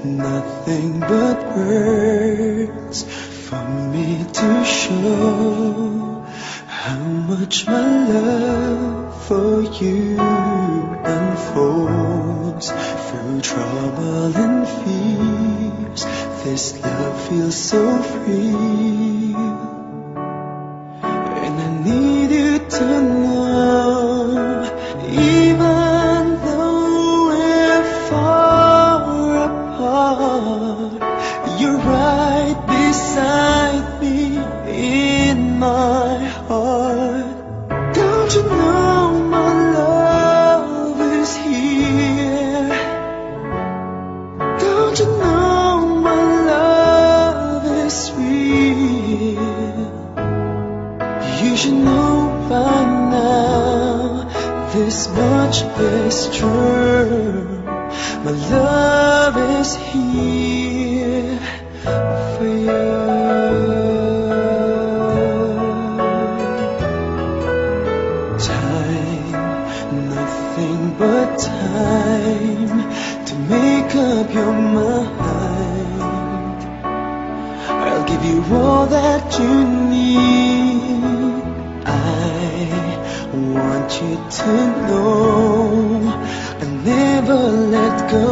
nothing but words for me to show how much my love for you unfolds through trouble and fears. This love feels so free, and I need you to know, even though we're far apart, you're right beside me in my heart. Don't you know my love is here? Don't you know my love is real? You should know by now, this much is true. My love is here for you. Time, nothing but time to make up your mind. I'll give you all that you need. I want you to know I'll never let go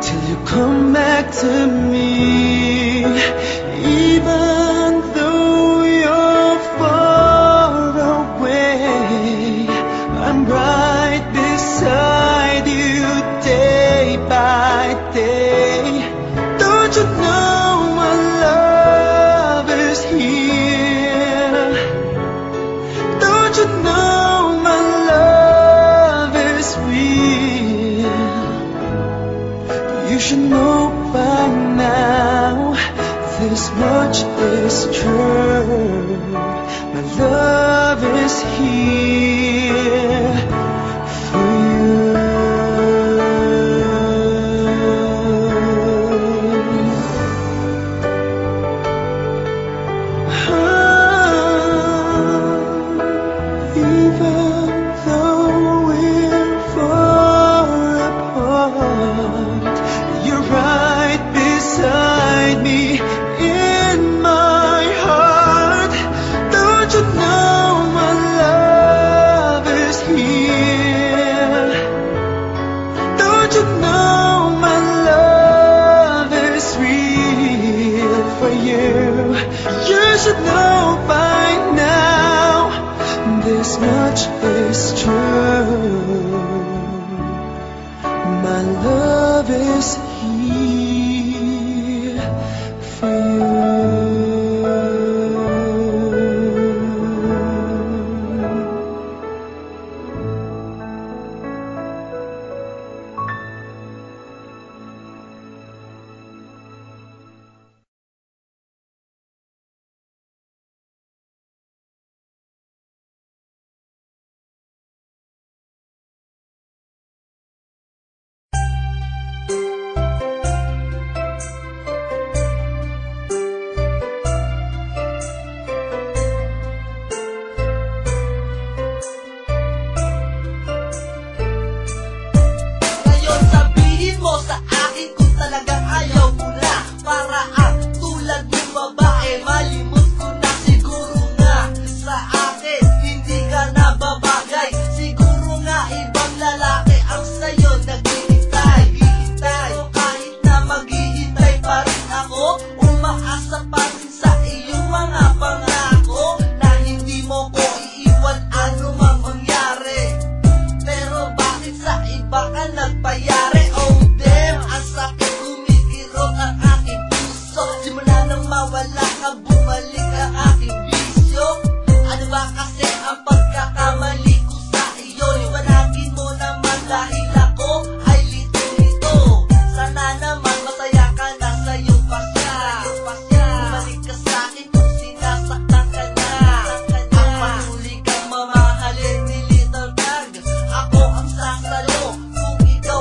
till you come back to me. Even though you're far away, I'm right beside you day by day. Don't you know my love is here? Don't you know my love is real? You should know by now, this much is true. My love is here for you. Even though we're far apart, you're right beside me in my heart. Don't you know my love is here? Don't you know my love is real for you? You should know by now, this much is true. My love is here for you. Ako ang sasalo kung ikaw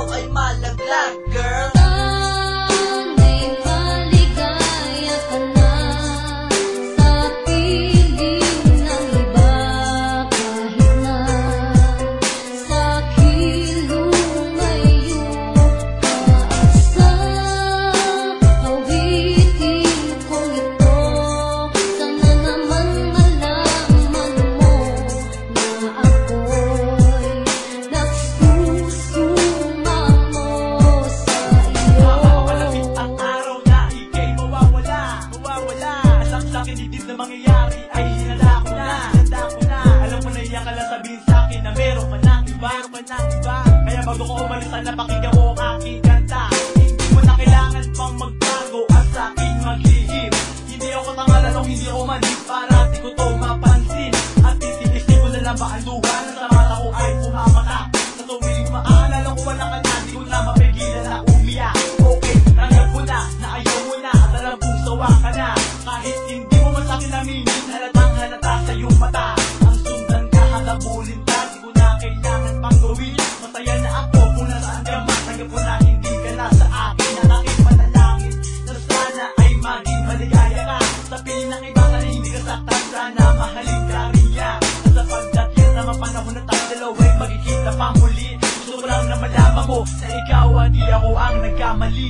sana pakinggan mo ang aking kanta. Hindi mo na kailangan pang magbago at sa akin maglihim. Hindi ako tanga, lalong hindi ako manis para di ko to mapansin. At titigisin ko na lang ba ang luha na sa mata ko ay pumamata. Sa tuwing maaalala ko wala ka na, di ko na mapigilan na umiyak. Okay, tanggap ko na ayaw mo na at alam kong sawa ka na. Kahit hindi mo man sa'kin aminin, halatang halata sa iyong mata. Ang sundan ka, halabulin ka, di ko na kailangan pang gawin. Masaya na ako kung nasaan ka man. Tanggap ko na hindi ka na sa akin. At aking panalangin na sana ay maging maligaya ka. Sa piling ng iba na hindi ka saktan, sana mahalin ka rin niya. At sapagkat yan naman panahon na tayo dalawa'y magkikita pa muli. Gusto ko lang na malaman mo na ikaw at di ako ang nagkamali.